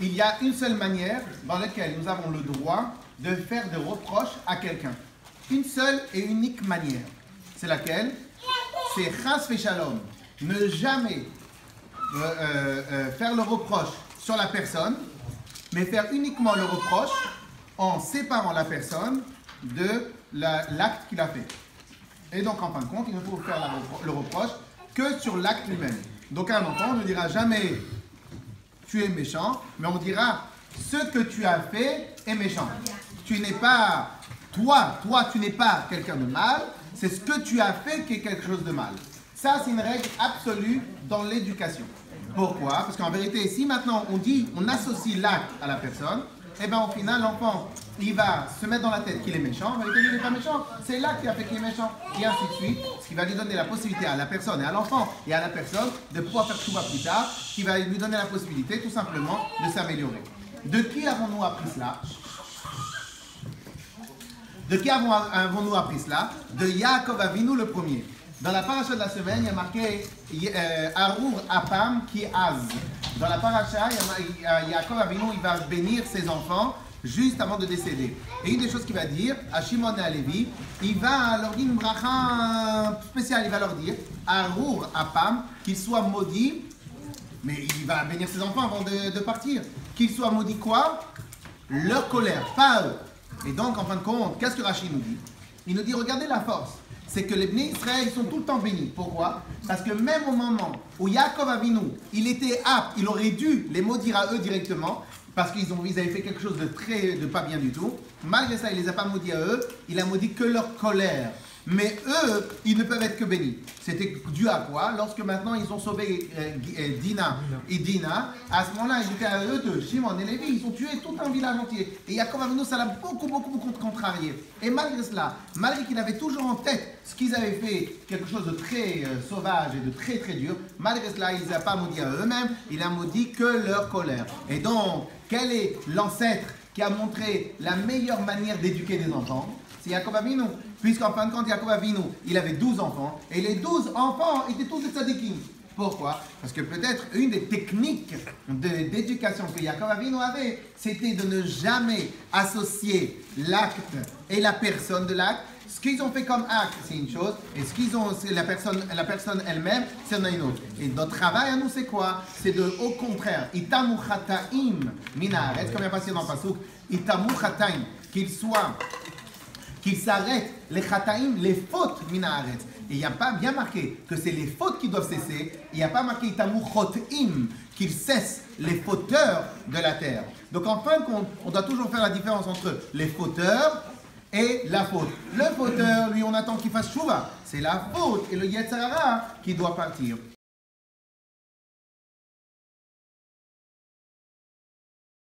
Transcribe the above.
il y a une seule manière dans laquelle nous avons le droit de faire des reproches à quelqu'un. Une seule et unique manière. C'est laquelle? C'est chas v'shalom. Ne jamais faire le reproche sur la personne, mais faire uniquement le reproche en séparant la personne de l'acte qu'il a fait. Et donc, en fin de compte, il ne faut faire le reproche que sur l'acte lui-même. Donc, à un enfant, on ne dira jamais « tu es méchant », mais on dira « ce que tu as fait est méchant ». Tu n'es pas, toi, tu n'es pas quelqu'un de mal, c'est ce que tu as fait qui est quelque chose de mal. Ça, c'est une règle absolue dans l'éducation. Pourquoi? Parce qu'en vérité, si maintenant on associe l'acte à la personne, et bien au final, l'enfant, il va se mettre dans la tête qu'il est méchant, en vérité, il n'est pas méchant, c'est l'acte qui a fait qu'il est méchant, et ainsi de suite, ce qui va lui donner la possibilité à la personne et à l'enfant et à la personne de pouvoir faire chouva plus tard, qui va lui donner la possibilité tout simplement de s'améliorer. De qui avons-nous appris cela? De qui avons-nous appris cela? De Yaakov Avinu le premier. Dans la paracha de la semaine, il y a marqué Arur Apam qui az. Dans la paracha, Yaakov Avinu, il va bénir ses enfants juste avant de décéder. Et une des choses qu'il va dire à Shimon et à Lévi, il va leur dire une bracha spéciale. Il va leur dire Arur Apam, qu'ils soient maudits, mais il va bénir ses enfants avant de partir. Qu'ils soient maudits quoi? Leur colère, pas eux. Et donc, en fin de compte, qu'est-ce que Rashi nous dit? Il nous dit, regardez la force. C'est que les Bnei Israël sont tout le temps bénis. Pourquoi? Parce que même au moment où Yaakov Avinu, il était apte, il aurait dû les maudire à eux directement, parce qu'ils avaient fait quelque chose de pas bien du tout. Malgré ça, il ne les a pas maudits à eux, il a maudit que leur colère. Mais eux, ils ne peuvent être que bénis. C'était dû à quoi? Lorsque maintenant ils ont sauvé Dina et Dina, à ce moment-là, ils étaient à eux deux, Shimon et Lévi, ils ont tué tout un village entier. Et Yaakov Avinu, ça l'a beaucoup contrarié. Et malgré cela, malgré qu'il avait toujours en tête ce qu'ils avaient fait, quelque chose de très sauvage et de très dur, malgré cela, il ne les a pas maudits à eux-mêmes, il a maudit que leur colère. Et donc, quel est l'ancêtre qui a montré la meilleure manière d'éduquer des enfants? C'est Yaakov Avinu. Puisqu'en fin de compte, Yaakov Avinu, il avait 12 enfants, et les 12 enfants étaient tous des tzadikim. Pourquoi? Parce que peut-être une des techniques d'éducation que Yaakov Avinu avait, c'était de ne jamais associer l'acte et la personne de l'acte. Ce qu'ils ont fait comme acte, c'est une chose, et ce qu'ils ont, c'est la personne elle-même, c'est une autre. Et notre travail à nous, c'est quoi? C'est de, au contraire, itamu chataim minaret, comme il y a passé dans le pasuk, itamu chataim, qu'ils s'arrêtent, les chataim, les fautes minaret. Et il n'y a pas bien marqué que c'est les fautes qui doivent cesser, il n'y a pas marqué itamu chotim, qu'ils cessent les fauteurs de la terre. Donc en fin de compte, on doit toujours faire la différence entre les fauteurs et la faute. Le fauteur, lui, on attend qu'il fasse chouva. C'est la faute et le yetzer hara qui doit partir.